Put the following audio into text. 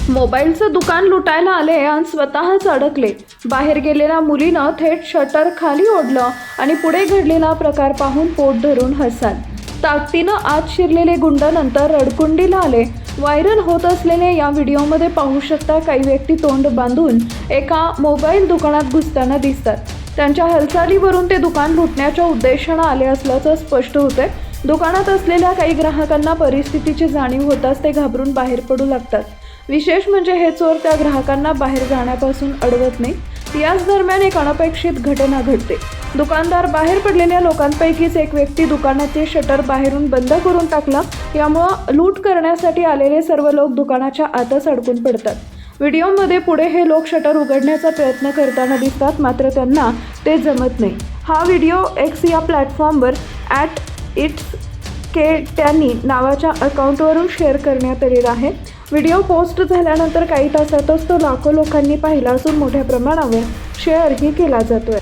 मोबाईलचं दुकान लुटायला आले आणि स्वतःच अडकले। बाहेर गेलेल्या मुलीनं थेट शटर खाली ओढलं आणि पुढे घडलेला प्रकार पाहून पोट धरून हसाल। ताकदीनं आत शिरलेले गुंड नंतर रडकुंडीला आले। व्हायरल होत असलेल्या या व्हिडिओमध्ये पाहू शकता काही व्यक्ती तोंड बांधून एका मोबाईल दुकानात घुसताना दिसतात। त्यांच्या हालचालीवरून ते दुकान लुटण्याच्या उद्देशाने आले असल्याचं स्पष्ट होतंय। दुकानात असलेल्या काही ग्राहकांना परिस्थितीची जाणीव होताच ते घाबरून बाहेर पडू लागतात। विशेष म्हणजे हे चोर त्या ग्राहकांना बाहेर जाण्यापासून अडवत नाही। याच दरम्यान एक अनपेक्षित घटना घडते। दुकानदार बाहेर पडलेल्या लोकांपैकीच एक व्यक्ती दुकानाचे शटर बाहेरून बंद करून टाकला। यामुळे लूट करण्यासाठी आलेले सर्व लोक दुकानाच्या आतच अडकून पडतात। व्हिडिओमध्ये पुढे हे लोक शटर उघडण्याचा प्रयत्न करताना दिसतात, मात्र त्यांना ते जमत नाही। हा व्हिडिओ एक्स या प्लॅटफॉर्मवर @itskehtani नावाच्या अकाउंटवरून शेअर करण्यात आलेला आहे। व्हिडिओ पोस्ट झाल्यानंतर काही तासातच तो लाखो लोकांनी पाहिला असून मोठ्या प्रमाणावर शेअरही केला जातोय।